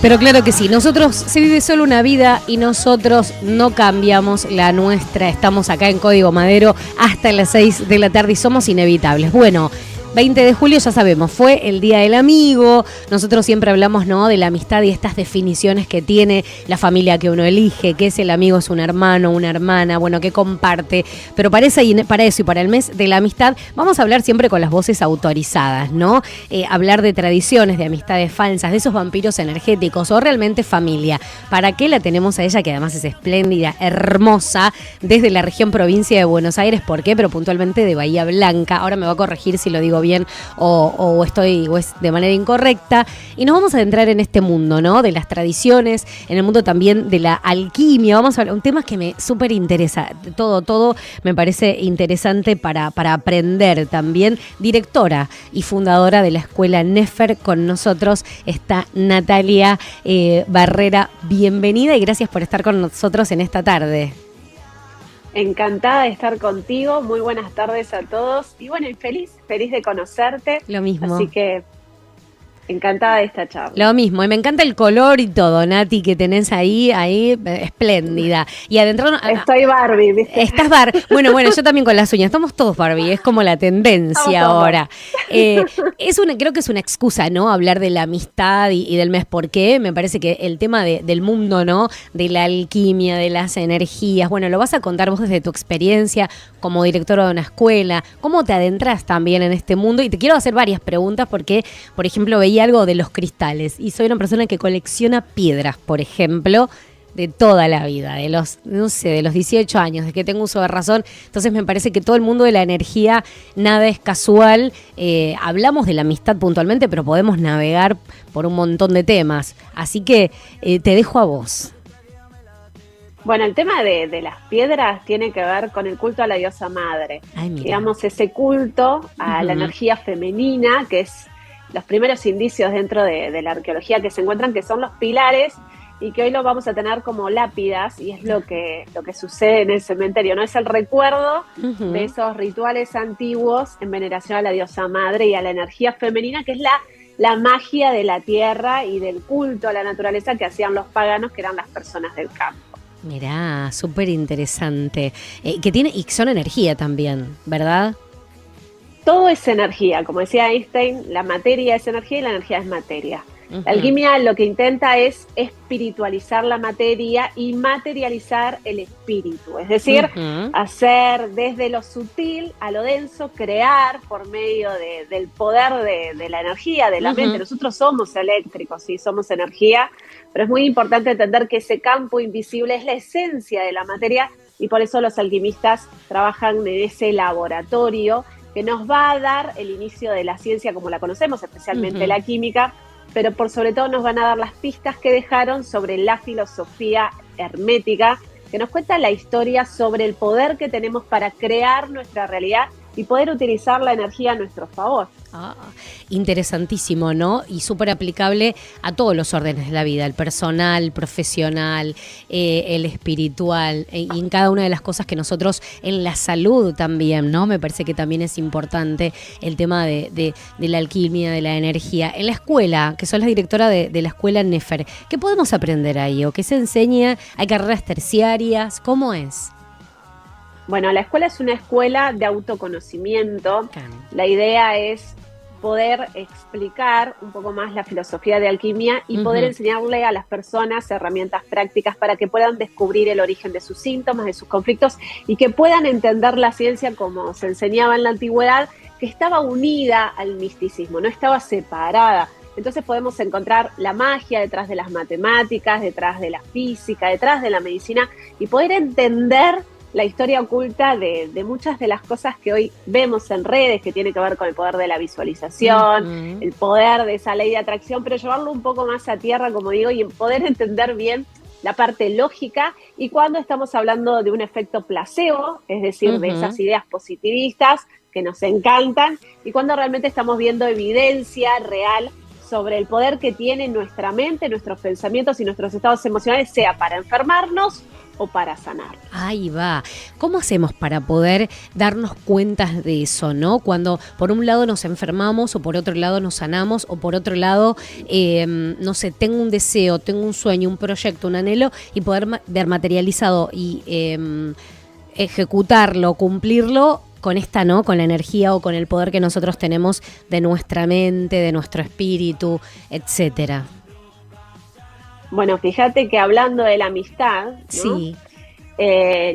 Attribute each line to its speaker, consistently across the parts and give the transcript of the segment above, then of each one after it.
Speaker 1: Pero claro que sí, nosotros se vive solo una vida y nosotros no cambiamos la nuestra. Estamos acá en Código Madero hasta las 6 de la tarde y somos inevitables. Bueno, 20 de julio ya sabemos, fue el Día del Amigo. Nosotros siempre hablamos, ¿no?, de la amistad y estas definiciones que tiene la familia que uno elige, que es el amigo, es un hermano, una hermana, bueno, que comparte. Pero para eso y para el mes de la amistad vamos a hablar siempre con las voces autorizadas, ¿no? Hablar de tradiciones, de amistades falsas, de esos vampiros energéticos o realmente familia. ¿Para qué la tenemos a ella, que además es espléndida, hermosa, desde la región provincia de Buenos Aires? ¿Por qué? Pero puntualmente de Bahía Blanca. Ahora me va a corregir si lo digo bien o es de manera incorrecta. Y nos vamos a adentrar en este mundo, ¿no?, de las tradiciones, en el mundo también de la alquimia. Vamos a hablar un tema que me súper interesa. Todo me parece interesante para aprender también. Directora y fundadora de la escuela Nefer, con nosotros está Natalia Barrera. Bienvenida y gracias por estar con nosotros en esta tarde.
Speaker 2: Encantada de estar contigo, muy buenas tardes a todos y bueno, y feliz de conocerte.
Speaker 1: Lo mismo.
Speaker 2: Así que encantada de esta charla.
Speaker 1: Lo mismo, y me encanta el color y todo, Nati, que tenés ahí, espléndida. Y adentro...
Speaker 2: Estoy Barbie, ¿viste?
Speaker 1: Estás Barbie. Bueno, yo también con las uñas. Estamos todos Barbie, es como la tendencia ahora. Creo que es una excusa, ¿no?, hablar de la amistad y del mes. ¿Por qué? Me parece que el tema del mundo, ¿no?, de la alquimia, de las energías, bueno, lo vas a contar vos desde tu experiencia como directora de una escuela. ¿Cómo te adentras también en este mundo? Y te quiero hacer varias preguntas porque, por ejemplo, veía algo de los cristales y soy una persona que colecciona piedras, por ejemplo, de toda la vida, de los 18 años, de que tengo uso de razón. Entonces me parece que todo el mundo de la energía, nada es casual. Hablamos de la amistad puntualmente, pero podemos navegar por un montón de temas. Así que te dejo a vos.
Speaker 2: Bueno, el tema de las piedras tiene que ver con el culto a la diosa madre. Digamos, ese culto a la energía femenina, que es los primeros indicios dentro de la arqueología que se encuentran, que son los pilares, y que hoy lo vamos a tener como lápidas, y es lo que sucede en el cementerio, ¿no? Es el recuerdo de esos rituales antiguos en veneración a la diosa madre y a la energía femenina, que es la magia de la tierra y del culto a la naturaleza que hacían los paganos, que eran las personas del campo.
Speaker 1: Mirá, súper interesante. Y son energía también, ¿verdad?
Speaker 2: Todo es energía, como decía Einstein, la materia es energía y la energía es materia. La alquimia lo que intenta es espiritualizar la materia y materializar el espíritu, es decir, hacer desde lo sutil a lo denso, crear por medio del poder de la energía, de la mente. Nosotros somos eléctricos, sí, somos energía, pero es muy importante entender que ese campo invisible es la esencia de la materia y por eso los alquimistas trabajan en ese laboratorio que nos va a dar el inicio de la ciencia como la conocemos, especialmente la química, pero por sobre todo nos van a dar las pistas que dejaron sobre la filosofía hermética, que nos cuenta la historia sobre el poder que tenemos para crear nuestra realidad y poder utilizar la energía a nuestro favor.
Speaker 1: Interesantísimo, ¿no? Y súper aplicable a todos los órdenes de la vida, el personal, profesional, el espiritual, y en cada una de las cosas que nosotros, en la salud también, ¿no? Me parece que también es importante el tema de la alquimia, de la energía. En la escuela, que sos la directora de la escuela Nefer, ¿qué podemos aprender ahí? ¿O qué se enseña? ¿Hay carreras terciarias? ¿Cómo es?
Speaker 2: Bueno, la escuela es una escuela de autoconocimiento. La idea es poder explicar un poco más la filosofía de alquimia y poder enseñarle a las personas herramientas prácticas para que puedan descubrir el origen de sus síntomas, de sus conflictos y que puedan entender la ciencia como se enseñaba en la antigüedad, que estaba unida al misticismo, no estaba separada. Entonces podemos encontrar la magia detrás de las matemáticas, detrás de la física, detrás de la medicina y poder entender la historia oculta de muchas de las cosas que hoy vemos en redes, que tiene que ver con el poder de la visualización, el poder de esa ley de atracción, pero llevarlo un poco más a tierra, como digo, y poder entender bien la parte lógica. Y cuando estamos hablando de un efecto placebo, es decir, de esas ideas positivistas que nos encantan, y cuando realmente estamos viendo evidencia real sobre el poder que tiene nuestra mente, nuestros pensamientos y nuestros estados emocionales, sea para enfermarnos o para sanar.
Speaker 1: Ahí va. ¿Cómo hacemos para poder darnos cuenta de eso, no? Cuando por un lado nos enfermamos o por otro lado nos sanamos o por otro lado, no sé, tengo un deseo, tengo un sueño, un proyecto, un anhelo y poder ver materializado y ejecutarlo, cumplirlo con esta, ¿no? Con la energía o con el poder que nosotros tenemos de nuestra mente, de nuestro espíritu, etcétera.
Speaker 2: Bueno, fíjate que hablando de la amistad, ¿no?
Speaker 1: Sí.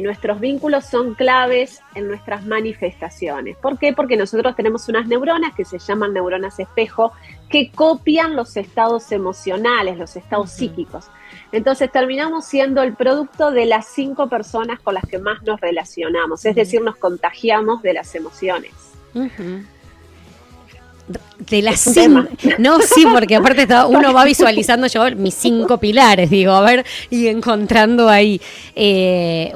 Speaker 2: Nuestros vínculos son claves en nuestras manifestaciones. ¿Por qué? Porque nosotros tenemos unas neuronas que se llaman neuronas espejo que copian los estados emocionales, los estados psíquicos. Entonces terminamos siendo el producto de las 5 personas con las que más nos relacionamos, es decir, nos contagiamos de las emociones.
Speaker 1: De las 5, no, sí, porque aparte uno va visualizando yo mis 5 pilares, digo, a ver, y encontrando ahí,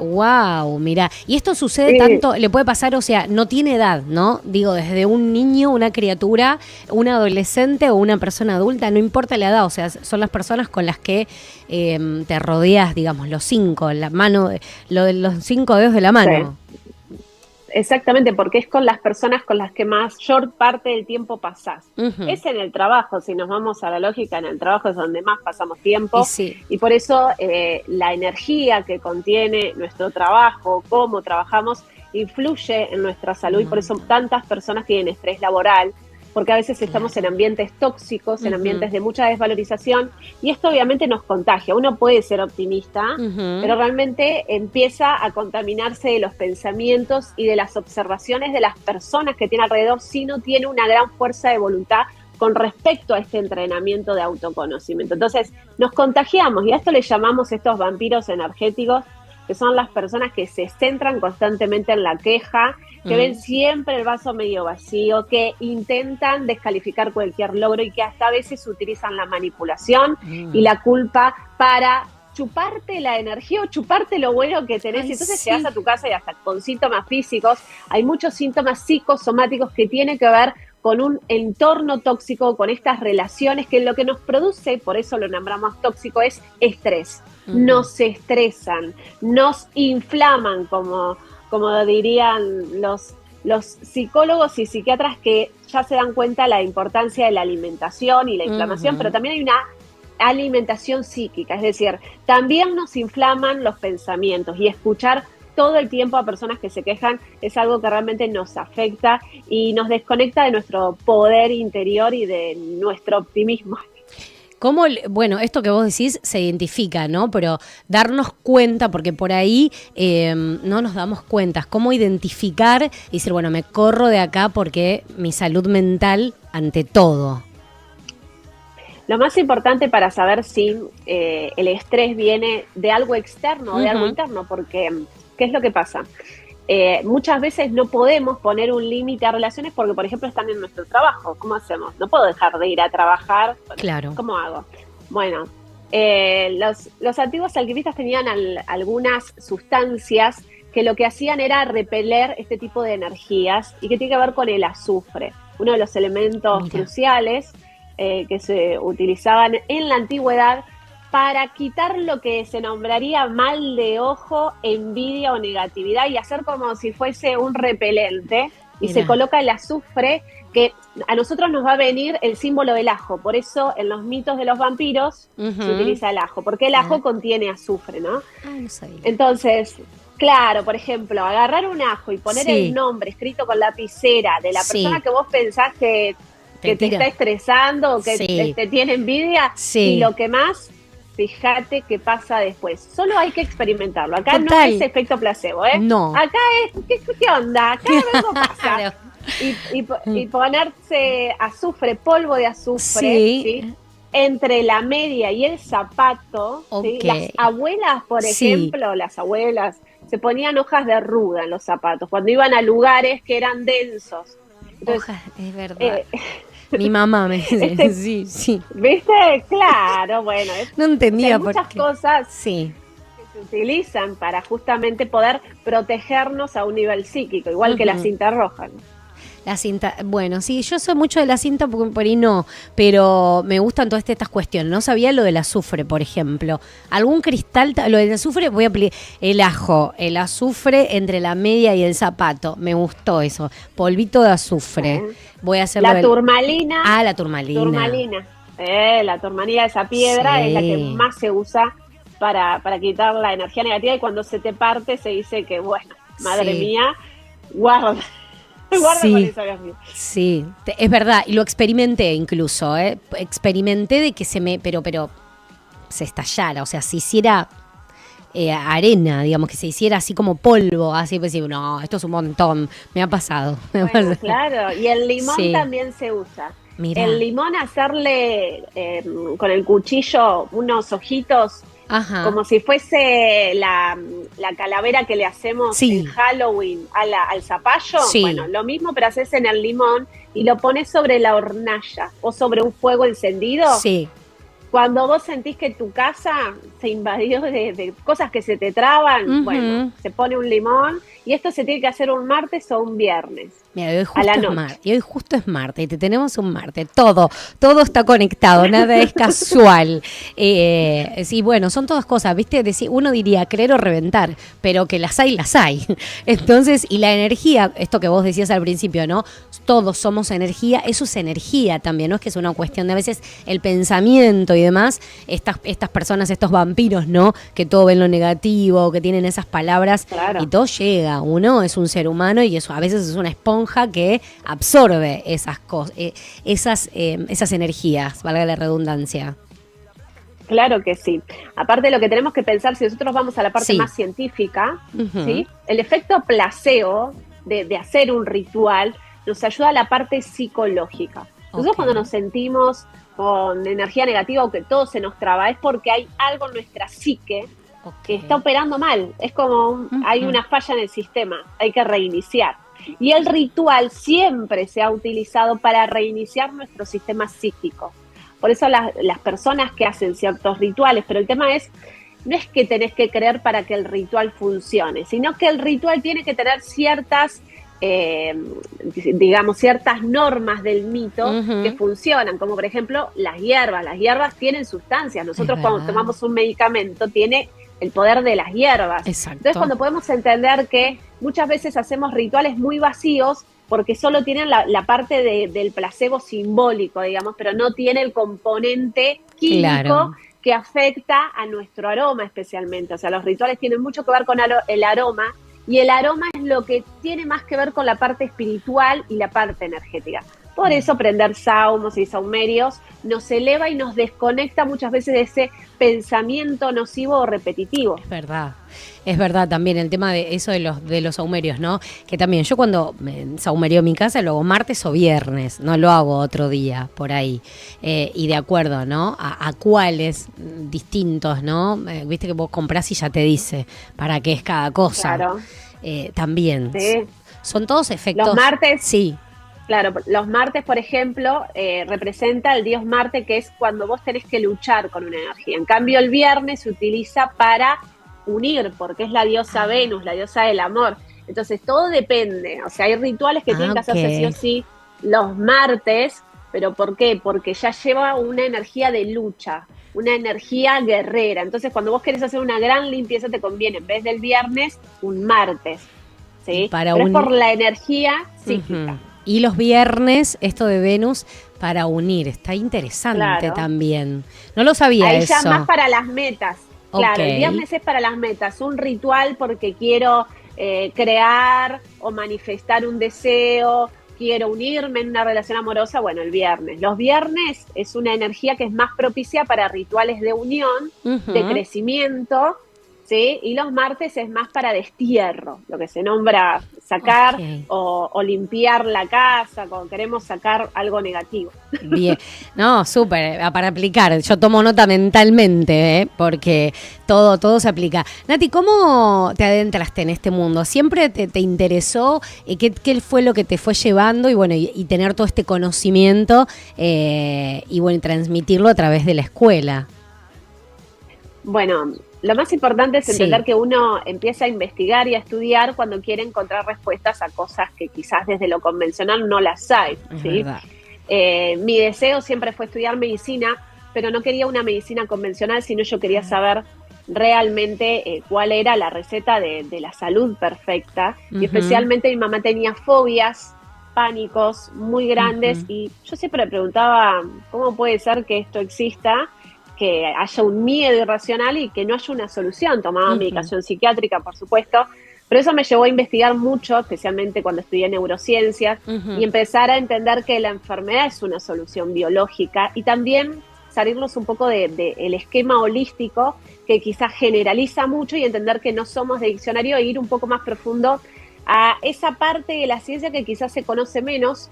Speaker 1: wow, mira, y esto sucede tanto, le puede pasar, o sea, no tiene edad, ¿no? Digo, desde un niño, una criatura, un adolescente o una persona adulta, no importa la edad, o sea, son las personas con las que te rodeas, digamos, los 5, la mano, lo de los 5 dedos de la mano.
Speaker 2: Sí. Exactamente, porque es con las personas con las que mayor parte del tiempo pasás. Es en el trabajo, si nos vamos a la lógica, en el trabajo es donde más pasamos tiempo. Y por eso la energía que contiene nuestro trabajo, cómo trabajamos, influye en nuestra salud y por eso tantas personas tienen estrés laboral, porque a veces estamos en ambientes tóxicos, en ambientes de mucha desvalorización, y esto obviamente nos contagia. Uno puede ser optimista, pero realmente empieza a contaminarse de los pensamientos y de las observaciones de las personas que tiene alrededor si no tiene una gran fuerza de voluntad con respecto a este entrenamiento de autoconocimiento. Entonces, nos contagiamos, y a esto le llamamos estos vampiros energéticos, que son las personas que se centran constantemente en la queja, que ven siempre el vaso medio vacío, que intentan descalificar cualquier logro y que hasta a veces utilizan la manipulación y la culpa para chuparte la energía o chuparte lo bueno que tenés. Entonces llegas a tu casa y hasta con síntomas físicos, hay muchos síntomas psicosomáticos que tienen que ver con un entorno tóxico, con estas relaciones que lo que nos produce, por eso lo nombramos tóxico, es estrés. Nos estresan, nos inflaman, como dirían los psicólogos y psiquiatras que ya se dan cuenta de la importancia de la alimentación y la inflamación, pero también hay una alimentación psíquica, es decir, también nos inflaman los pensamientos y escuchar todo el tiempo a personas que se quejan es algo que realmente nos afecta y nos desconecta de nuestro poder interior y de nuestro optimismo.
Speaker 1: ¿Cómo, bueno, esto que vos decís se identifica, ¿no? Pero darnos cuenta, porque por ahí no nos damos cuenta, cómo identificar y decir, bueno, me corro de acá porque mi salud mental ante todo.
Speaker 2: Lo más importante para saber si el estrés viene de algo externo o de algo interno, porque ¿qué es lo que pasa? Muchas veces no podemos poner un límite a relaciones porque, por ejemplo, están en nuestro trabajo. ¿Cómo hacemos? No puedo dejar de ir a trabajar.
Speaker 1: Claro.
Speaker 2: ¿Cómo hago? Bueno, los antiguos alquimistas tenían algunas sustancias que lo que hacían era repeler este tipo de energías y que tiene que ver con el azufre, uno de los elementos cruciales que se utilizaban en la antigüedad para quitar lo que se nombraría mal de ojo, envidia o negatividad y hacer como si fuese un repelente. Y se coloca el azufre, que a nosotros nos va a venir el símbolo del ajo. Por eso en los mitos de los vampiros se utiliza el ajo, porque el ajo contiene azufre, ¿no?
Speaker 1: No sabía.
Speaker 2: Entonces, claro, por ejemplo, agarrar un ajo y poner el nombre escrito con lapicera de la persona que vos pensás que te está estresando o que te tiene envidia y lo que más... Fíjate qué pasa después. Solo hay que experimentarlo. Acá no es efecto placebo, ¿eh?
Speaker 1: No.
Speaker 2: Acá es, ¿qué onda? Acá algo pasa. Claro. Y ponerse azufre, polvo de azufre, ¿sí? Entre la media y el zapato. ¿Sí? Las abuelas, por ejemplo, las abuelas se ponían hojas de ruda en los zapatos cuando iban a lugares que eran densos. Entonces,
Speaker 1: hojas, es verdad. Mi mamá me dice, sí.
Speaker 2: ¿Viste? Claro, bueno.
Speaker 1: No entendía
Speaker 2: por qué. Hay muchas cosas que se utilizan para justamente poder protegernos a un nivel psíquico, igual que la cinta roja, ¿no?
Speaker 1: La cinta, bueno, sí, yo soy mucho de la cinta, por ahí no, pero me gustan todas estas cuestiones. No sabía lo del azufre, por ejemplo. Algún cristal, lo del azufre, voy a aplicar el ajo, el azufre entre la media y el zapato. Me gustó eso. Polvito de azufre. Voy a hacerlo.
Speaker 2: La turmalina.
Speaker 1: Ah, la turmalina.
Speaker 2: La turmalina, esa piedra,
Speaker 1: sí,
Speaker 2: es la que más se usa para quitar la energía negativa, y cuando se te parte se dice que, bueno, madre mía, guarda. Guarda con eso, Dios mío.
Speaker 1: Sí, es verdad, y lo experimenté incluso, experimenté de que pero se estallara, o sea, se hiciera arena, digamos, que se hiciera así como polvo, así pues sí, no, esto es un montón, me ha pasado.
Speaker 2: Bueno, claro, y el limón también se usa. Mirá. El limón, hacerle con el cuchillo unos ojitos, ajá, como si fuese la calavera que le hacemos en Halloween al zapallo. Sí. Bueno, lo mismo, pero haces en el limón y lo pones sobre la hornalla o sobre un fuego encendido. Sí. Cuando vos sentís que tu casa se invadió de cosas que se te traban, bueno, se pone un limón, y esto se tiene que hacer un martes o un viernes.
Speaker 1: Mira, hoy justo es martes y te tenemos un martes. Todo está conectado, nada es casual. Sí, bueno, son todas cosas, ¿viste? Uno diría creer o reventar, pero que las hay. Entonces, y la energía, esto que vos decías al principio, ¿no? Todos somos energía, eso es energía también, no es que es una cuestión de a veces el pensamiento y demás. Estas personas, estos vampiros, ¿no? Que todo ven lo negativo, que tienen esas palabras, claro, y todo llega. Uno es un ser humano y eso a veces es una esponja que absorbe esas cosas, esas energías, valga la redundancia.
Speaker 2: Claro que sí. Aparte, lo que tenemos que pensar, si nosotros vamos a la parte más científica, ¿sí? El efecto placebo de hacer un ritual nos ayuda a la parte psicológica. Nosotros cuando nos sentimos con energía negativa o que todo se nos traba, es porque hay algo en nuestra psique que está operando mal. Es como hay una falla en el sistema, hay que reiniciar. Y el ritual siempre se ha utilizado para reiniciar nuestro sistema psíquico. Por eso las personas que hacen ciertos rituales, pero el tema no es que tenés que creer para que el ritual funcione, sino que el ritual tiene que tener ciertas ciertas normas del mito que funcionan, como por ejemplo las hierbas tienen sustancias. Nosotros cuando tomamos un medicamento tiene el poder de las hierbas. Exacto. Entonces, cuando podemos entender que muchas veces hacemos rituales muy vacíos porque solo tienen la parte del placebo simbólico, digamos, pero no tiene el componente químico que afecta a nuestro aroma especialmente. O sea, los rituales tienen mucho que ver con el aroma, y el aroma es lo que tiene más que ver con la parte espiritual y la parte energética. Por eso prender saumos y saumerios nos eleva y nos desconecta muchas veces de ese pensamiento nocivo o repetitivo. Es verdad también el tema de eso de los saumerios, ¿no? Que también yo cuando saumerio mi casa lo hago martes o viernes, no lo hago otro día por ahí. Y de acuerdo, ¿no? A cuáles distintos, ¿no? Viste que vos comprás y ya te dice para qué es cada cosa. Claro. También. Sí. Son todos efectos. Los martes.
Speaker 1: Sí.
Speaker 2: Claro, los martes, por ejemplo, representa el dios Marte, que es cuando vos tenés que luchar con una energía. En cambio, el viernes se utiliza para unir, porque es la diosa Venus, la diosa del amor. Entonces, todo depende. O sea, hay rituales que tienen que hacerse sí o sí los martes, pero ¿por qué? Porque ya lleva una energía de lucha, una energía guerrera. Entonces, cuando vos querés hacer una gran limpieza, te conviene, en vez del viernes, un martes. ¿Sí? Pero es por la energía psíquica.
Speaker 1: Y los viernes, esto de Venus, para unir. Está interesante también. No lo sabía
Speaker 2: ahí
Speaker 1: eso.
Speaker 2: Ahí ya más para las metas. Claro, el viernes es para las metas. Un ritual porque quiero crear o manifestar un deseo, quiero unirme en una relación amorosa, bueno, el viernes. Los viernes es una energía que es más propicia para rituales de unión, de crecimiento, ¿sí? Y los martes es más para destierro, lo que se nombra sacar o limpiar la casa, cuando queremos sacar algo negativo.
Speaker 1: Bien, no, súper, para aplicar. Yo tomo nota mentalmente, porque todo se aplica. Nati, ¿cómo te adentraste en este mundo? ¿Siempre te interesó? ¿Qué fue lo que te fue llevando? Y bueno, y tener todo este conocimiento y bueno, transmitirlo a través de la escuela.
Speaker 2: Bueno, lo más importante es entender que uno empieza a investigar y a estudiar cuando quiere encontrar respuestas a cosas que quizás desde lo convencional no las hay, ¿sí? Mi deseo siempre fue estudiar medicina, pero no quería una medicina convencional, sino yo quería saber realmente cuál era la receta de la salud perfecta. Y especialmente mi mamá tenía fobias, pánicos muy grandes, y yo siempre me preguntaba, ¿cómo puede ser que esto exista? Que haya un miedo irracional y que no haya una solución. Tomaba medicación psiquiátrica, por supuesto, pero eso me llevó a investigar mucho, especialmente cuando estudié neurociencias, y empezar a entender que la enfermedad es una solución biológica, y también salirnos un poco de el esquema holístico que quizás generaliza mucho, y entender que no somos de diccionario, e ir un poco más profundo a esa parte de la ciencia que quizás se conoce menos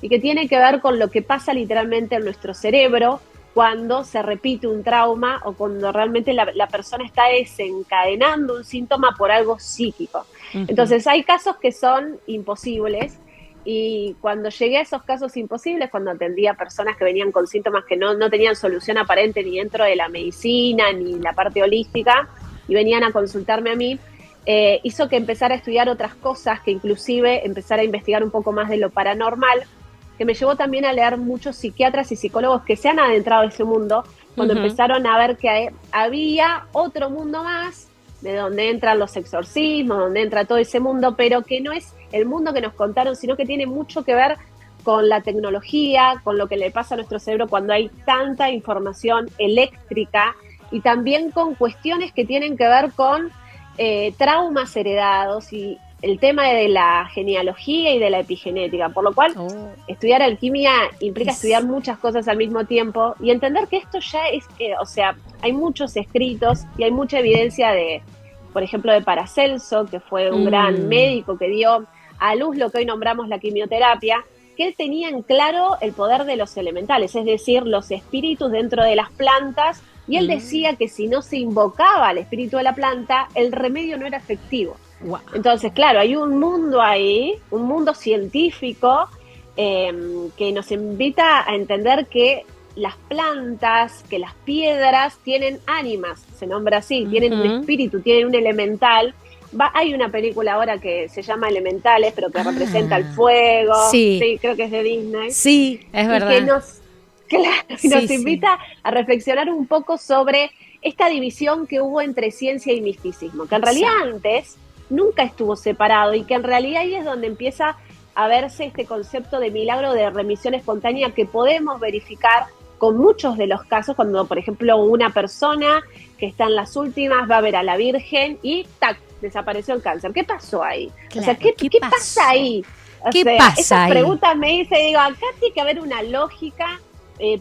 Speaker 2: y que tiene que ver con lo que pasa literalmente en nuestro cerebro cuando se repite un trauma o cuando realmente la persona está desencadenando un síntoma por algo psíquico. Entonces hay casos que son imposibles, y cuando llegué a esos casos imposibles, cuando atendía a personas que venían con síntomas que no tenían solución aparente ni dentro de la medicina ni la parte holística, y venían a consultarme a mí, hizo que empezara a estudiar otras cosas, que inclusive empezara a investigar un poco más de lo paranormal, que me llevó también a leer muchos psiquiatras y psicólogos que se han adentrado en ese mundo, cuando empezaron a ver que había otro mundo más, de donde entran los exorcismos, donde entra todo ese mundo, pero que no es el mundo que nos contaron, sino que tiene mucho que ver con la tecnología, con lo que le pasa a nuestro cerebro cuando hay tanta información eléctrica, y también con cuestiones que tienen que ver con traumas heredados y el tema de la genealogía y de la epigenética, por lo cual estudiar alquimia implica estudiar muchas cosas al mismo tiempo y entender que esto ya es, o sea, hay muchos escritos y hay mucha evidencia de, por ejemplo, de Paracelso, que fue un gran médico que dio a luz lo que hoy nombramos la quimioterapia, que él tenía en claro el poder de los elementales, es decir, los espíritus dentro de las plantas, y él decía que si no se invocaba al espíritu de la planta, el remedio no era efectivo. Wow. Entonces, claro, hay un mundo ahí, un mundo científico que nos invita a entender que las plantas, que las piedras tienen ánimas, se nombra así, tienen un espíritu, tienen un elemental. Hay una película ahora que se llama Elementales, pero que representa el fuego. Sí, creo que es de Disney.
Speaker 1: Sí, es verdad.
Speaker 2: Y que nos invita a reflexionar un poco sobre esta división que hubo entre ciencia y misticismo, que en realidad antes nunca estuvo separado, y que en realidad ahí es donde empieza a verse este concepto de milagro de remisión espontánea que podemos verificar con muchos de los casos, cuando por ejemplo una persona que está en las últimas va a ver a la Virgen y ¡tac!, desapareció el cáncer. ¿Qué pasó ahí? Claro, o sea, ¿qué pasa ahí?
Speaker 1: ¿Qué pasa
Speaker 2: esas
Speaker 1: ahí?
Speaker 2: Preguntas me hice y digo, acá tiene que haber una lógica,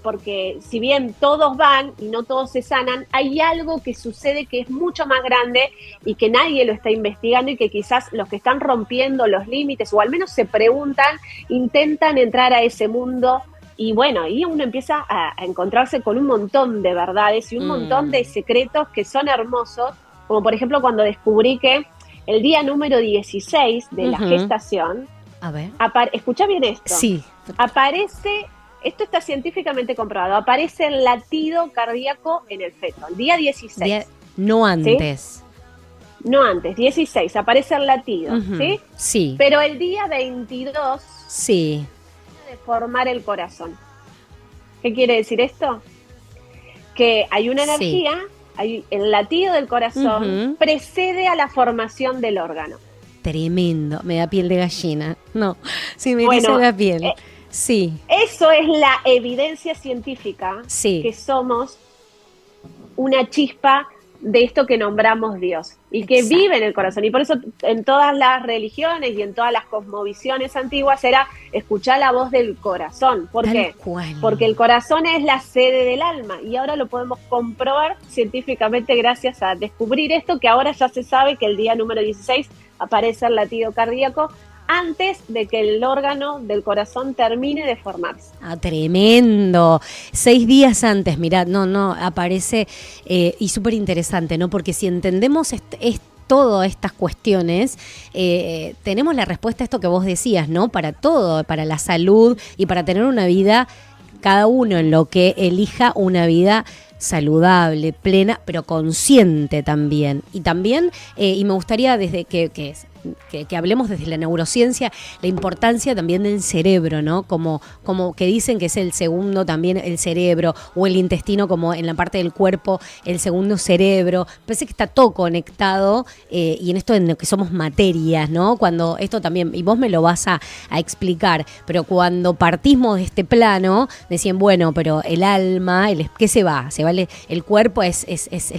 Speaker 2: porque si bien todos van y no todos se sanan, hay algo que sucede que es mucho más grande y que nadie lo está investigando, y que quizás los que están rompiendo los límites, o al menos se preguntan, intentan entrar a ese mundo. Y bueno, ahí uno empieza a encontrarse con un montón de verdades y un montón de secretos que son hermosos, como por ejemplo cuando descubrí que el día número 16 de la gestación,
Speaker 1: a ver,
Speaker 2: escucha bien esto,
Speaker 1: sí,
Speaker 2: aparece, esto está científicamente comprobado, aparece el latido cardíaco en el feto, el día 16.
Speaker 1: No antes.
Speaker 2: ¿Sí? No antes, 16, aparece el latido, ¿sí?
Speaker 1: Sí.
Speaker 2: Pero el día 22...
Speaker 1: Sí.
Speaker 2: de formar el corazón. ¿Qué quiere decir esto? Que hay una energía, el latido del corazón precede a la formación del órgano.
Speaker 1: Tremendo, me da piel de gallina. No, sí, me dice la piel. Sí.
Speaker 2: Eso es la evidencia científica, que somos una chispa de esto que nombramos Dios y que vive en el corazón. Y por eso en todas las religiones y en todas las cosmovisiones antiguas era escuchar la voz del corazón. ¿Por qué? Porque el corazón es la sede del alma, y ahora lo podemos comprobar científicamente gracias a descubrir esto, que ahora ya se sabe que el día número 16 aparece el latido cardíaco antes de que el órgano del corazón termine de formarse.
Speaker 1: Ah, tremendo. 6 días antes, mirá, aparece, y súper interesante, ¿no? Porque si entendemos todas estas cuestiones, tenemos la respuesta a esto que vos decías, ¿no? Para todo, para la salud y para tener una vida, cada uno en lo que elija una vida saludable, plena, pero consciente también. Y también, y me gustaría desde que hablemos desde la neurociencia, la importancia también del cerebro, ¿no? Como que dicen que es el segundo también el cerebro, o el intestino como en la parte del cuerpo, el segundo cerebro. Parece que está todo conectado, y en esto en lo que somos materias, ¿no? Cuando esto también, y vos me lo vas a explicar, pero cuando partimos de este plano, decían, bueno, pero el alma, ¿qué se va? Se va el cuerpo es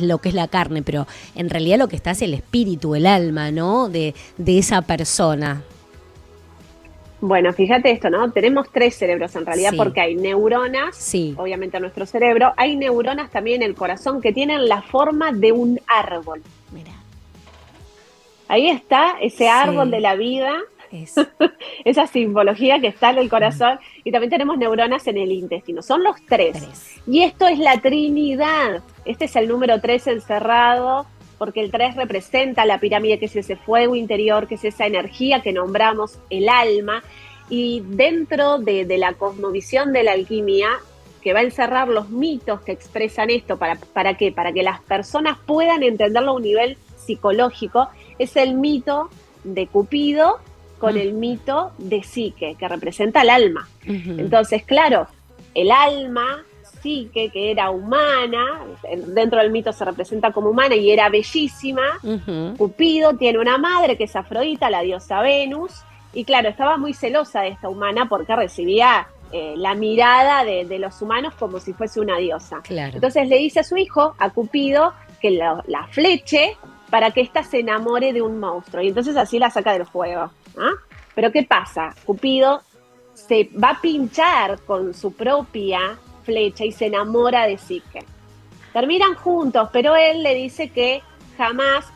Speaker 1: lo que es la carne, pero en realidad lo que está es el espíritu, el alma, ¿no? De esa persona.
Speaker 2: Bueno, fíjate esto, ¿no? Tenemos 3 cerebros en realidad, porque hay neuronas, obviamente en nuestro cerebro, hay neuronas también en el corazón que tienen la forma de un árbol. Mira. Ahí está ese árbol de la vida, esa simbología que está en el corazón, y también tenemos neuronas en el intestino. Son los 3. Y esto es la Trinidad. Este es el número 3 encerrado, porque el 3 representa la pirámide, que es ese fuego interior, que es esa energía que nombramos el alma, y dentro de la cosmovisión de la alquimia, que va a encerrar los mitos que expresan esto, ¿para qué? Para que las personas puedan entenderlo a un nivel psicológico, es el mito de Cupido con el mito de Psique, que representa el alma. Entonces, claro, el alma, Psique, que era humana, dentro del mito se representa como humana y era bellísima. Cupido tiene una madre que es Afrodita, la diosa Venus, y claro, estaba muy celosa de esta humana porque recibía la mirada de los humanos como si fuese una diosa. Entonces le dice a su hijo, a Cupido, que la fleche para que ésta se enamore de un monstruo, y entonces así la saca del fuego. Pero ¿qué pasa? Cupido se va a pinchar con su propia flecha y se enamora de Psique. Terminan juntos, pero él le dice que jamás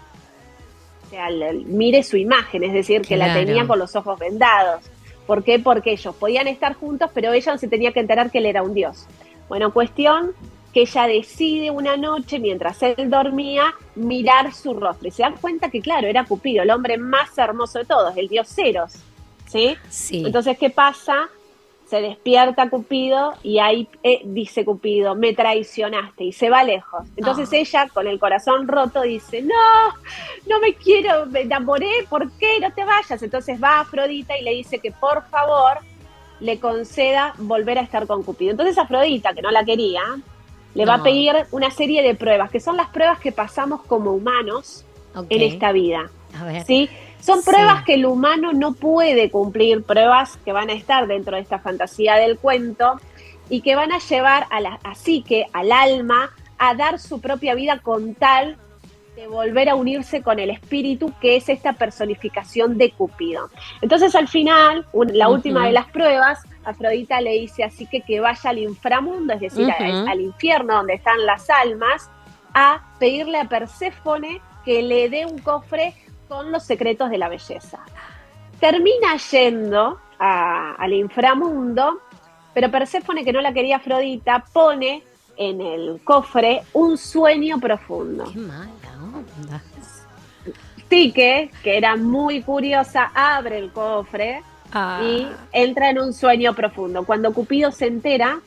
Speaker 2: mire su imagen, es decir, que la tenía con los ojos vendados. ¿Por qué? Porque ellos podían estar juntos, pero ella no se tenía que enterar que él era un dios. Bueno, cuestión que ella decide una noche, mientras él dormía, mirar su rostro. Y se dan cuenta que, claro, era Cupido, el hombre más hermoso de todos, el dios Eros. ¿Sí? Entonces, ¿qué pasa? Se despierta Cupido y ahí dice Cupido, me traicionaste, y se va lejos. Entonces ella, con el corazón roto, dice, no me quiero, me enamoré, ¿por qué? No te vayas. Entonces va a Afrodita y le dice que por favor le conceda volver a estar con Cupido. Entonces Afrodita, que no la quería, le va a pedir una serie de pruebas, que son las pruebas que pasamos como humanos en esta vida.
Speaker 1: A ver.
Speaker 2: ¿Sí? Son pruebas que el humano no puede cumplir, pruebas que van a estar dentro de esta fantasía del cuento y que van a llevar a Psique, al alma, a dar su propia vida con tal de volver a unirse con el espíritu, que es esta personificación de Cupido. Entonces al final, la última de las pruebas, Afrodita le dice a Psique que vaya al inframundo, es decir, al infierno donde están las almas, a pedirle a Perséfone que le dé un cofre con los secretos de la belleza. Termina yendo al inframundo, pero Perséfone, que no la quería Afrodita, pone en el cofre un sueño profundo.
Speaker 1: Qué mala onda.
Speaker 2: Psique, que era muy curiosa, abre el cofre y entra en un sueño profundo. Cuando Cupido se entera,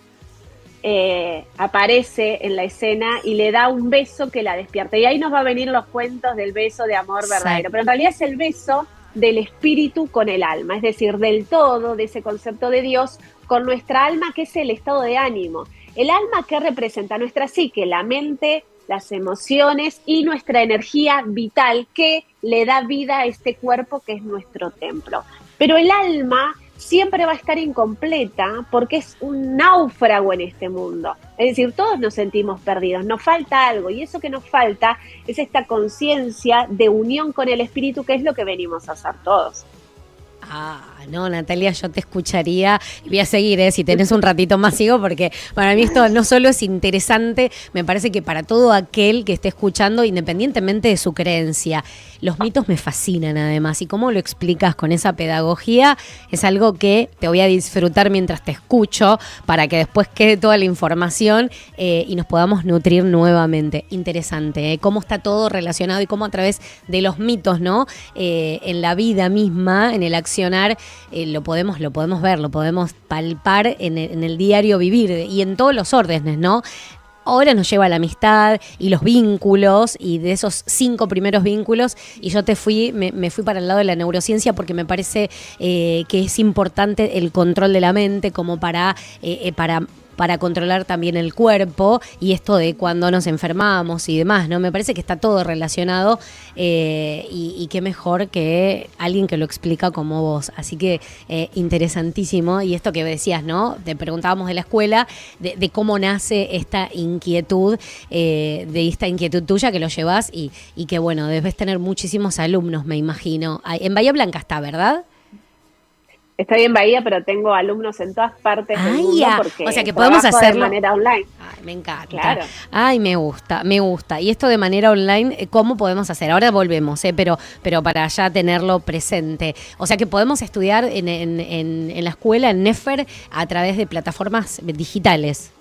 Speaker 2: aparece en la escena y le da un beso que la despierta. Y ahí nos va a venir los cuentos del beso de amor verdadero. Pero en realidad es el beso del espíritu con el alma, es decir, del todo, de ese concepto de Dios con nuestra alma, que es el estado de ánimo. El alma, que representa nuestra psique, la mente, las emociones y nuestra energía vital que le da vida a este cuerpo que es nuestro templo. Pero el alma siempre va a estar incompleta porque es un náufrago en este mundo. Es decir, todos nos sentimos perdidos, nos falta algo, y eso que nos falta es esta conciencia de unión con el espíritu, que es lo que venimos a hacer todos.
Speaker 1: No, Natalia, yo te escucharía y voy a seguir, si tenés un ratito más sigo, porque para mí esto no solo es interesante, me parece que para todo aquel que esté escuchando, independientemente de su creencia, los mitos me fascinan además, y cómo lo explicas con esa pedagogía es algo que te voy a disfrutar mientras te escucho, para que después quede toda la información y nos podamos nutrir nuevamente. Interesante, cómo está todo relacionado y cómo a través de los mitos, ¿no? En la vida misma, en el accionar, lo podemos ver, lo podemos palpar en el diario vivir y en todos los órdenes, ¿no? ahora nos lleva a la amistad y los vínculos, y de esos 5 primeros vínculos, y yo me fui para el lado de la neurociencia porque me parece que es importante el control de la mente como para controlar también el cuerpo, y esto de cuando nos enfermamos y demás, ¿no? Me parece que está todo relacionado, y qué mejor que alguien que lo explica como vos. Así que interesantísimo. Y esto que decías, ¿no? Te preguntábamos de la escuela, de cómo nace esta inquietud, de esta inquietud tuya que lo llevas, y que bueno, debes tener muchísimos alumnos, me imagino. En Bahía Blanca está, ¿verdad?
Speaker 2: Estoy en Bahía, pero tengo alumnos en todas partes del mundo porque
Speaker 1: o sea que podemos hacerlo
Speaker 2: de manera online.
Speaker 1: Ay, me encanta.
Speaker 2: Claro.
Speaker 1: Ay, me gusta. Y esto de manera online, ¿cómo podemos hacer? Ahora volvemos, pero para ya tenerlo presente. O sea que podemos estudiar en la escuela, en Nefer, a través de plataformas digitales.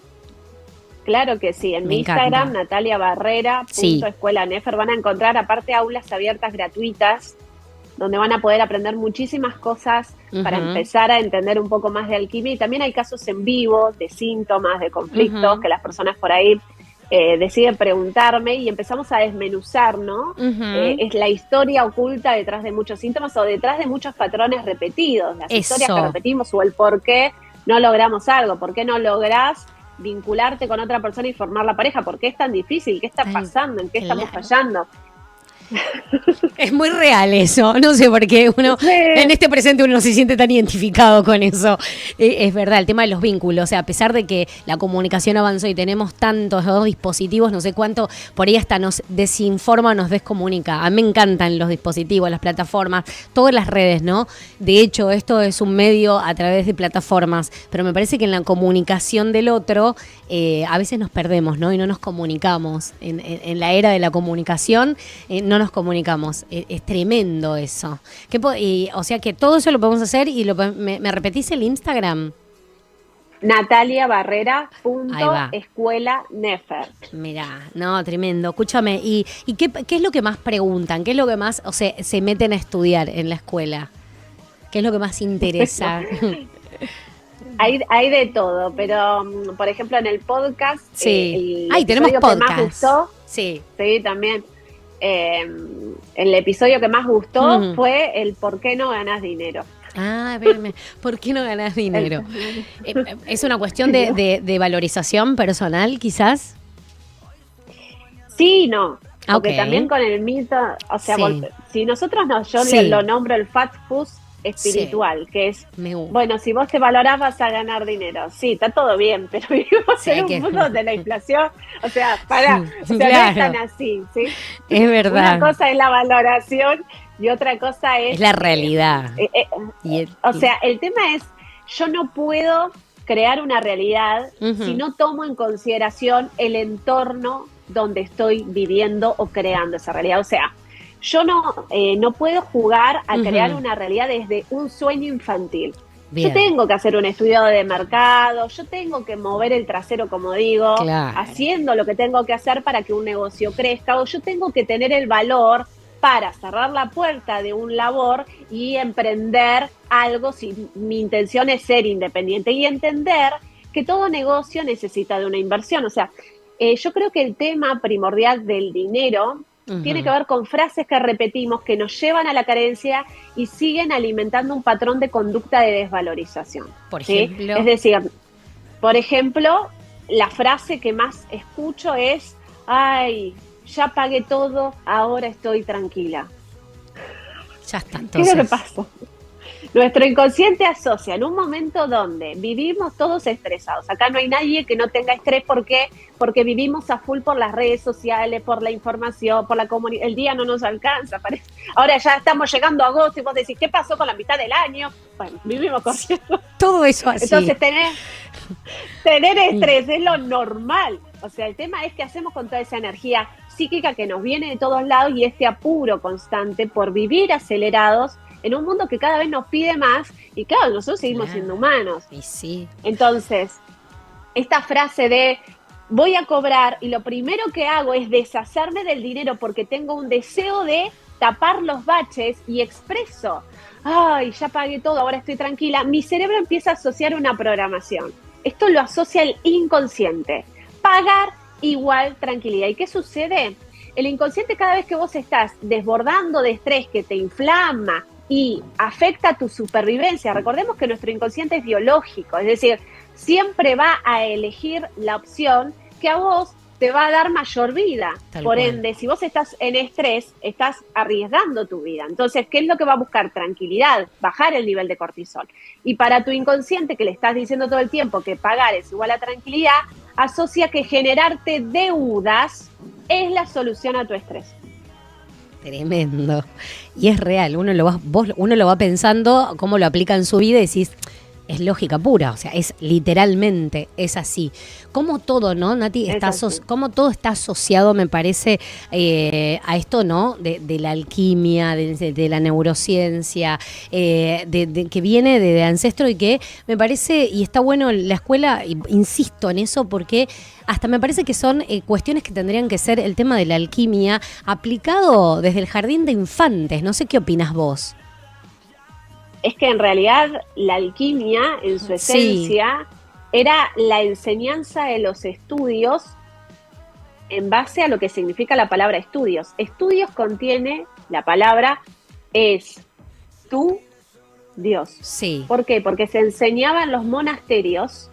Speaker 2: Claro que sí, en mi Instagram, Natalia Barrera, Escuela Nefer, van a encontrar aparte aulas abiertas gratuitas, donde van a poder aprender muchísimas cosas para empezar a entender un poco más de alquimia. Y también hay casos en vivo de síntomas, de conflictos, que las personas por ahí deciden preguntarme y empezamos a desmenuzar, ¿no? Es la historia oculta detrás de muchos síntomas o detrás de muchos patrones repetidos, las historias que repetimos o el por qué no logramos algo, por qué no lográs vincularte con otra persona y formar la pareja, por qué es tan difícil, qué está pasando, en qué estamos fallando.
Speaker 1: Es muy real eso, no sé por qué en este presente uno no se siente tan identificado con eso. Es verdad, el tema de los vínculos, o sea, a pesar de que la comunicación avanzó y tenemos tantos dispositivos, no sé cuánto, por ahí hasta nos desinforma, nos descomunica. A mí me encantan los dispositivos, las plataformas, todas las redes, ¿no? De hecho, esto es un medio a través de plataformas, pero me parece que en la comunicación del otro a veces nos perdemos, ¿no? Y no nos comunicamos. En la era de la comunicación no nos comunicamos. Es tremendo eso. O sea que todo eso lo podemos hacer y ¿me repetís el Instagram?
Speaker 2: Natalia Barrera Escuela Nefer.
Speaker 1: Mirá, no, tremendo. Escúchame, ¿y qué es lo que más preguntan? ¿Qué es lo que más se meten a estudiar en la escuela? ¿Qué es lo que más interesa?
Speaker 2: Hay de todo, pero por ejemplo en el podcast,
Speaker 1: tenemos podcast.
Speaker 2: Que más gustó, sí, también. El episodio que más gustó fue el ¿por qué no ganás dinero?
Speaker 1: Espérame, ¿por qué no ganás dinero? ¿Es una cuestión de valorización personal, quizás?
Speaker 2: Sí, no. Porque también con el mito, o sea, si nosotros yo lo nombro el fat food espiritual, que es, bueno, si vos te valorás vas a ganar dinero. Sí, está todo bien, pero vivimos en un mundo de la inflación, o sea, no es tan así, ¿sí?
Speaker 1: Es verdad.
Speaker 2: Una cosa es la valoración y otra cosa es
Speaker 1: la realidad.
Speaker 2: O sea, el tema es, yo no puedo crear una realidad si no tomo en consideración el entorno donde estoy viviendo o creando esa realidad. O sea, yo no puedo jugar a crear una realidad desde un sueño infantil. Bien. Yo tengo que hacer un estudio de mercado, yo tengo que mover el trasero, como digo, haciendo lo que tengo que hacer para que un negocio crezca, o yo tengo que tener el valor para cerrar la puerta de un labor y emprender algo si mi intención es ser independiente y entender que todo negocio necesita de una inversión. O sea, yo creo que el tema primordial del dinero tiene que ver con frases que repetimos que nos llevan a la carencia y siguen alimentando un patrón de conducta de desvalorización.
Speaker 1: Por ejemplo.
Speaker 2: Es decir, por ejemplo, la frase que más escucho es, ay, ya pagué todo, ahora estoy tranquila.
Speaker 1: Ya está, entonces.
Speaker 2: ¿Qué es lo que pasa? Nuestro inconsciente asocia en un momento donde vivimos todos estresados. Acá no hay nadie que no tenga estrés. ¿Por qué? Porque vivimos a full por las redes sociales, por la información, por la comunidad. El día no nos alcanza. Ahora ya estamos llegando a agosto y vos decís, ¿qué pasó con la mitad del año? Bueno, vivimos corriendo.
Speaker 1: Todo eso así.
Speaker 2: Entonces tener estrés es lo normal. O sea, el tema es qué hacemos con toda esa energía psíquica que nos viene de todos lados y este apuro constante por vivir acelerados en un mundo que cada vez nos pide más, y claro, nosotros seguimos siendo humanos.
Speaker 1: Y sí.
Speaker 2: Entonces, esta frase de voy a cobrar y lo primero que hago es deshacerme del dinero porque tengo un deseo de tapar los baches y expreso, ay, ya pagué todo, ahora estoy tranquila, mi cerebro empieza a asociar una programación. Esto lo asocia el inconsciente. Pagar igual tranquilidad. ¿Y qué sucede? El inconsciente, cada vez que vos estás desbordando de estrés que te inflama y afecta tu supervivencia, recordemos que nuestro inconsciente es biológico, es decir, siempre va a elegir la opción que a vos te va a dar mayor vida. Por ende, si vos estás en estrés, estás arriesgando tu vida. Entonces, ¿qué es lo que va a buscar? Tranquilidad, bajar el nivel de cortisol. Y para tu inconsciente, que le estás diciendo todo el tiempo que pagar es igual a tranquilidad, asocia que generarte deudas es la solución a tu estrés.
Speaker 1: Tremendo. Y es real, uno lo va pensando cómo lo aplica en su vida y decís, es lógica pura, o sea, es literalmente, es así. Como todo, ¿no, Nati? Como todo está asociado, me parece, a esto, ¿no? De la alquimia, de la neurociencia, que viene de ancestro y que me parece, y está bueno la escuela, insisto en eso, porque hasta me parece que son cuestiones que tendrían que ser el tema de la alquimia aplicado desde el jardín de infantes. No sé qué opinas vos.
Speaker 2: Es que en realidad la alquimia, en su esencia, era la enseñanza de los estudios en base a lo que significa la palabra estudios. Estudios contiene, la palabra es tu Dios.
Speaker 1: Sí.
Speaker 2: ¿Por qué? Porque se enseñaba en los monasterios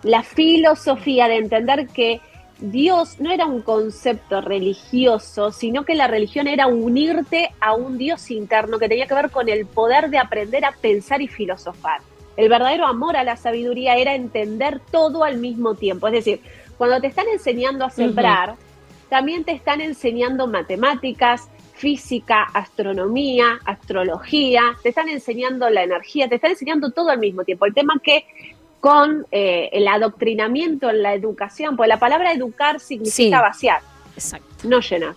Speaker 2: la filosofía de entender que Dios no era un concepto religioso, sino que la religión era unirte a un Dios interno que tenía que ver con el poder de aprender a pensar y filosofar. El verdadero amor a la sabiduría era entender todo al mismo tiempo. Es decir, cuando te están enseñando a sembrar, también te están enseñando matemáticas, física, astronomía, astrología, te están enseñando la energía, te están enseñando todo al mismo tiempo. El tema es que con el adoctrinamiento en la educación, pues la palabra educar significa vaciar, no llenar.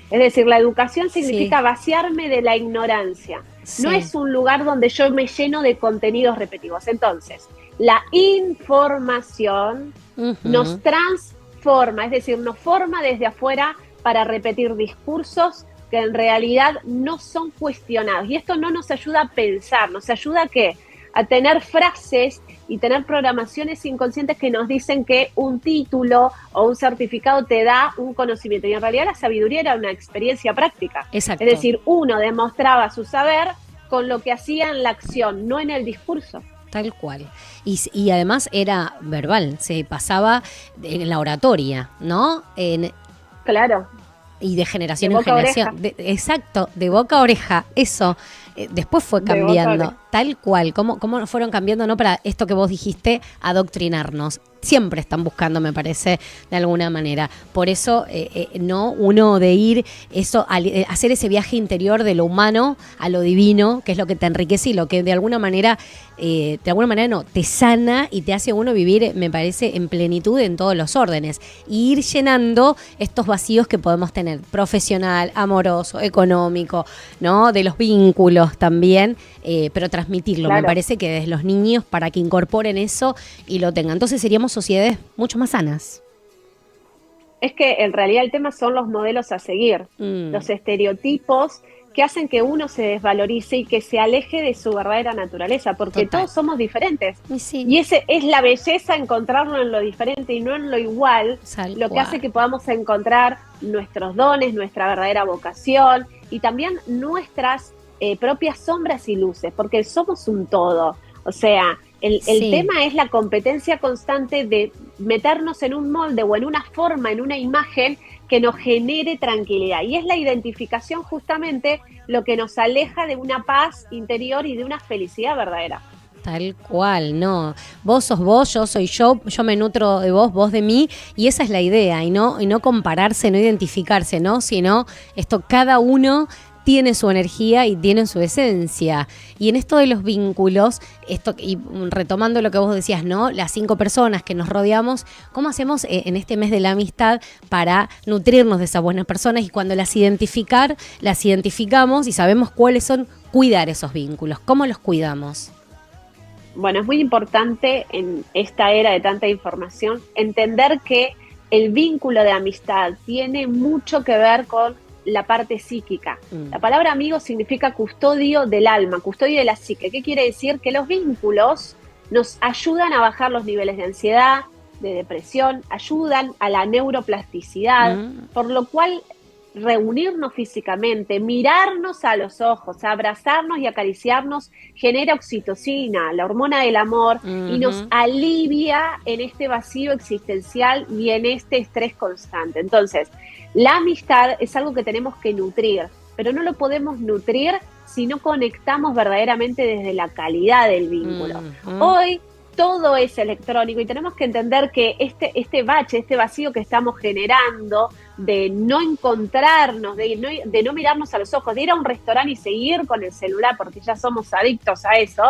Speaker 2: Es decir, la educación significa vaciarme de la ignorancia. No es un lugar donde yo me lleno de contenidos repetitivos. Entonces, la información nos transforma, es decir, nos forma desde afuera para repetir discursos que en realidad no son cuestionados. Y esto no nos ayuda a pensar, nos ayuda a tener frases y tener programaciones inconscientes que nos dicen que un título o un certificado te da un conocimiento. Y en realidad la sabiduría era una experiencia práctica.
Speaker 1: Exacto.
Speaker 2: Es decir, uno demostraba su saber con lo que hacía en la acción, no en el discurso.
Speaker 1: Tal cual. Y además era verbal, se pasaba en la oratoria, ¿no?
Speaker 2: Claro.
Speaker 1: Y de generación en generación. Exacto, de boca a oreja, eso. Después fue cambiando, tal cual, cómo fueron cambiando, ¿no? Para esto que vos dijiste, adoctrinarnos. Siempre están buscando, me parece, de alguna manera. Por eso, no uno de ir, hacer ese viaje interior de lo humano a lo divino, que es lo que te enriquece y lo que de alguna manera no, te sana y te hace uno vivir, me parece, en plenitud en todos los órdenes. Y ir llenando estos vacíos que podemos tener, profesional, amoroso, económico, ¿no? De los vínculos también, pero transmitirlo. Claro. Me parece que desde los niños, para que incorporen eso y lo tengan. Entonces seríamos sociedades mucho más sanas.
Speaker 2: Es que en realidad el tema son los modelos a seguir, los estereotipos que hacen que uno se desvalorice y que se aleje de su verdadera naturaleza, porque todos somos diferentes. Y ese es la belleza, encontrarlo en lo diferente y no en lo igual, lo que hace que podamos encontrar nuestros dones, nuestra verdadera vocación y también nuestras propias sombras y luces, porque somos un todo. O sea, el tema es la competencia constante de meternos en un molde o en una forma, en una imagen que nos genere tranquilidad. Y es la identificación justamente lo que nos aleja de una paz interior y de una felicidad verdadera.
Speaker 1: Tal cual, no. Vos sos vos, yo soy yo me nutro de vos de mí, y esa es la idea, y no compararse, no identificarse, ¿no? Sino esto, cada uno tiene su energía y tiene su esencia. Y en esto de los vínculos, y retomando lo que vos decías, ¿no? Las 5 personas que nos rodeamos, ¿cómo hacemos en este mes de la amistad para nutrirnos de esas buenas personas? Y cuando las identificamos y sabemos cuáles son, cuidar esos vínculos. ¿Cómo los cuidamos?
Speaker 2: Bueno, es muy importante en esta era de tanta información entender que el vínculo de amistad tiene mucho que ver con la parte psíquica. La palabra amigo significa custodio del alma, custodio de la psique. ¿Qué quiere decir? Que los vínculos nos ayudan a bajar los niveles de ansiedad, de depresión, ayudan a la neuroplasticidad, por lo cual reunirnos físicamente, mirarnos a los ojos, abrazarnos y acariciarnos genera oxitocina, la hormona del amor, y nos alivia en este vacío existencial y en este estrés constante. Entonces, la amistad es algo que tenemos que nutrir, pero no lo podemos nutrir si no conectamos verdaderamente desde la calidad del vínculo. Hoy todo es electrónico y tenemos que entender que este bache, este vacío que estamos generando de no encontrarnos, de no mirarnos a los ojos, de ir a un restaurante y seguir con el celular porque ya somos adictos a eso,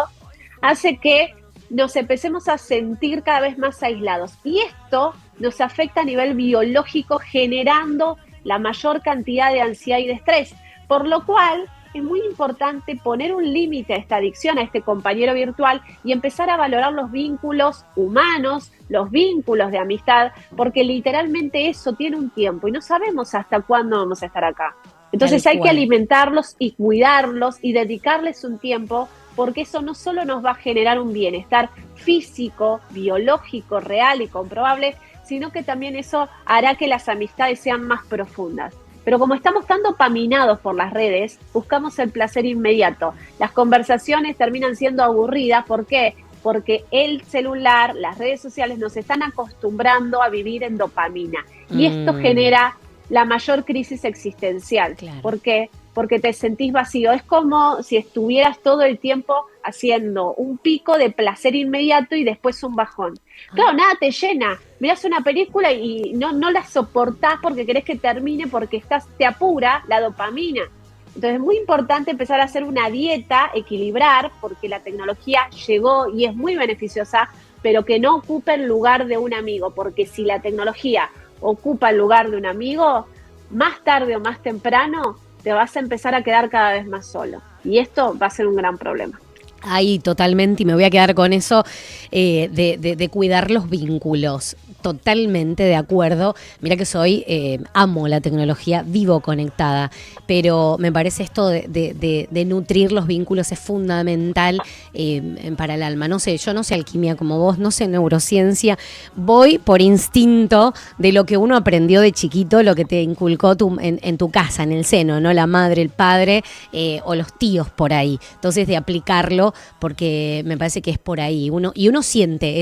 Speaker 2: hace que nos empecemos a sentir cada vez más aislados. Y esto nos afecta a nivel biológico, generando la mayor cantidad de ansiedad y de estrés, por lo cual es muy importante poner un límite a esta adicción, a este compañero virtual, y empezar a valorar los vínculos humanos, los vínculos de amistad, porque literalmente eso tiene un tiempo y no sabemos hasta cuándo vamos a estar acá. Entonces hay que alimentarlos y cuidarlos y dedicarles un tiempo, porque eso no solo nos va a generar un bienestar físico, biológico, real y comprobable, sino que también eso hará que las amistades sean más profundas. Pero como estamos tan dopaminados por las redes, buscamos el placer inmediato. Las conversaciones terminan siendo aburridas. ¿Por qué? Porque el celular, las redes sociales nos están acostumbrando a vivir en dopamina. Y esto genera la mayor crisis existencial.
Speaker 1: Claro.
Speaker 2: ¿Por qué? Porque te sentís vacío. Es como si estuvieras todo el tiempo haciendo un pico de placer inmediato y después un bajón. Claro, nada te llena. Mirás una película y no la soportás porque querés que termine, porque te apura la dopamina. Entonces es muy importante empezar a hacer una dieta, equilibrar, porque la tecnología llegó y es muy beneficiosa, pero que no ocupe el lugar de un amigo, porque si la tecnología ocupa el lugar de un amigo, más tarde o más temprano te vas a empezar a quedar cada vez más solo. Y esto va a ser un gran problema.
Speaker 1: Ahí totalmente, y me voy a quedar con eso de cuidar los vínculos. Totalmente de acuerdo. Mira que amo la tecnología, vivo conectada, pero me parece esto de nutrir los vínculos es fundamental para el alma. No sé, yo no sé alquimia como vos, no sé neurociencia, voy por instinto de lo que uno aprendió de chiquito, lo que te inculcó en tu casa, en el seno, ¿no? La madre, el padre o los tíos por ahí. Entonces de aplicarlo, porque me parece que es por ahí. Uno siente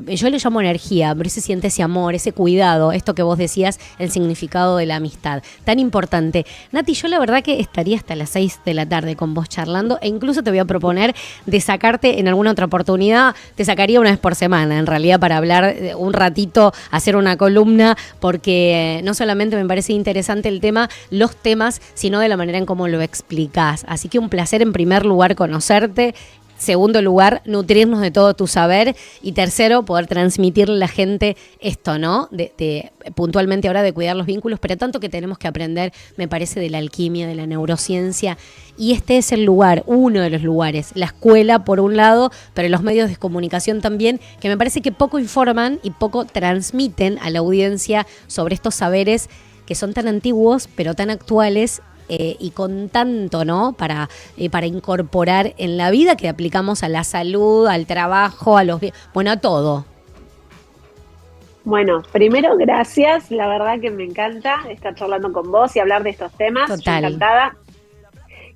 Speaker 1: yo le llamo energía, pero se siente ese amor, ese cuidado, esto que vos decías, el significado de la amistad. Tan importante. Nati, yo la verdad que estaría hasta las 6 de la tarde con vos charlando, e incluso te voy a proponer de sacarte en alguna otra oportunidad, te sacaría una vez por semana, en realidad, para hablar un ratito, hacer una columna, porque no solamente me parece interesante el tema, los temas, sino de la manera en cómo lo explicás. Así que un placer en primer lugar conocerte. Segundo lugar, nutrirnos de todo tu saber. Y tercero, poder transmitirle a la gente esto, ¿no? De puntualmente ahora de cuidar los vínculos, pero tanto que tenemos que aprender, me parece, de la alquimia, de la neurociencia. Y este es el lugar, uno de los lugares. La escuela, por un lado, pero los medios de comunicación también, que me parece que poco informan y poco transmiten a la audiencia sobre estos saberes que son tan antiguos, pero tan actuales, y con tanto, ¿no? Para incorporar en la vida, que aplicamos a la salud, al trabajo, a todo.
Speaker 2: Bueno, primero, gracias. La verdad que me encanta estar charlando con vos y hablar de estos temas.
Speaker 1: Total.
Speaker 2: Yo encantada.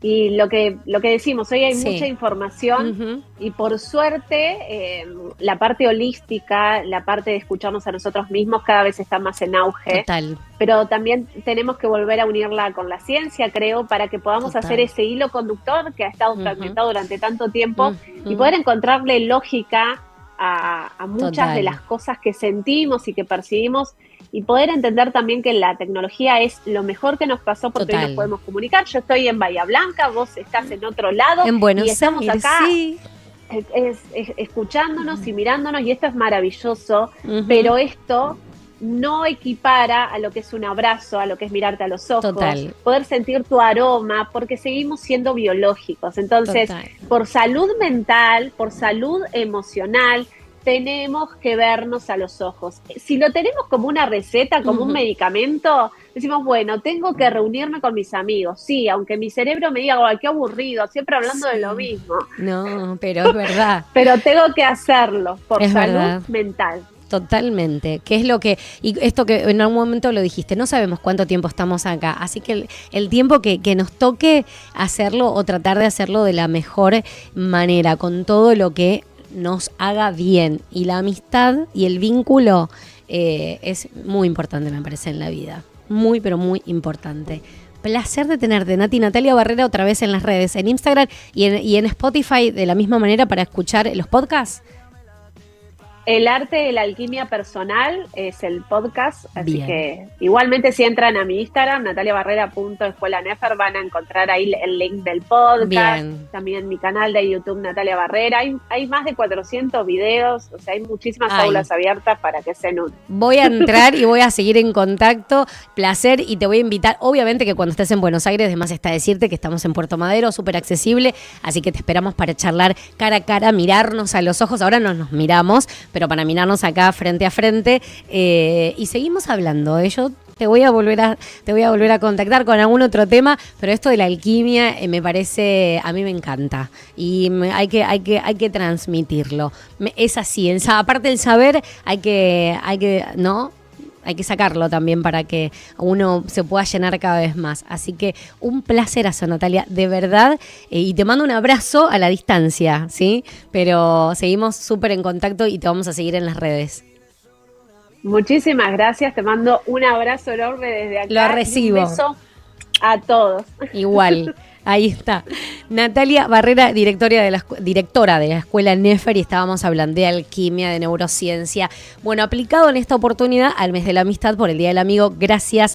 Speaker 2: Y lo que decimos, hoy hay mucha información y por suerte la parte holística, la parte de escucharnos a nosotros mismos cada vez está más en auge.
Speaker 1: Total.
Speaker 2: Pero también tenemos que volver a unirla con la ciencia, creo, para que podamos hacer ese hilo conductor que ha estado fragmentado durante tanto tiempo y poder encontrarle lógica a muchas de las cosas que sentimos y que percibimos, y poder entender también que la tecnología es lo mejor que nos pasó, porque hoy nos podemos comunicar. Yo estoy en Bahía Blanca, vos estás en otro lado,
Speaker 1: en Buenos
Speaker 2: y estamos
Speaker 1: Aires,
Speaker 2: acá
Speaker 1: sí.
Speaker 2: escuchándonos y mirándonos, y esto es maravilloso, pero esto no equipara a lo que es un abrazo, a lo que es mirarte a los ojos, poder sentir tu aroma, porque seguimos siendo biológicos. Entonces, por salud mental, por salud emocional, tenemos que vernos a los ojos. Si lo tenemos como una receta, como un medicamento, decimos, bueno, tengo que reunirme con mis amigos. Sí, aunque mi cerebro me diga, oh, qué aburrido, siempre hablando de lo mismo.
Speaker 1: No, pero es verdad.
Speaker 2: Pero tengo que hacerlo por
Speaker 1: es
Speaker 2: salud
Speaker 1: verdad.
Speaker 2: mental.
Speaker 1: Totalmente, que es lo que, y esto que en algún momento lo dijiste, no sabemos cuánto tiempo estamos acá, así que el tiempo que nos toque hacerlo o tratar de hacerlo de la mejor manera, con todo lo que nos haga bien. Y la amistad y el vínculo es muy importante, me parece, en la vida. Muy, pero muy importante. Placer de tenerte, Nati. Natalia Barrera, otra vez en las redes, en Instagram y en Spotify de la misma manera para escuchar los podcasts.
Speaker 2: El arte de la alquimia personal es el podcast, así
Speaker 1: Bien.
Speaker 2: que igualmente si entran a mi Instagram, nataliabarrera.escuelanefer, van a encontrar ahí el link del podcast.
Speaker 1: Bien.
Speaker 2: También mi canal de YouTube, Natalia Barrera. Hay más de 400 videos, o sea, hay muchísimas aulas abiertas para que se nutran.
Speaker 1: Voy a entrar y voy a seguir en contacto. Placer, y te voy a invitar. Obviamente que cuando estés en Buenos Aires, además está decirte que estamos en Puerto Madero, súper accesible, así que te esperamos para charlar cara a cara, mirarnos a los ojos. Ahora no nos miramos, pero para mirarnos acá frente a frente, y seguimos hablando. Yo te voy a volver a contactar con algún otro tema, pero esto de la alquimia me parece, a mí me encanta y hay que transmitirlo. Es así, aparte del saber hay que ¿no? Hay que sacarlo también para que uno se pueda llenar cada vez más. Así que un placerazo, Natalia, de verdad. Y te mando un abrazo a la distancia, ¿sí? Pero seguimos súper en contacto y te vamos a seguir en las redes.
Speaker 2: Muchísimas gracias, te mando un abrazo enorme desde acá.
Speaker 1: Lo recibo.
Speaker 2: Y un beso a todos.
Speaker 1: Igual. Ahí está. Natalia Barrera, directora de la Escuela Nefer, y estábamos hablando de alquimia, de neurociencia. Bueno, aplicado en esta oportunidad al mes de la amistad por el Día del Amigo. Gracias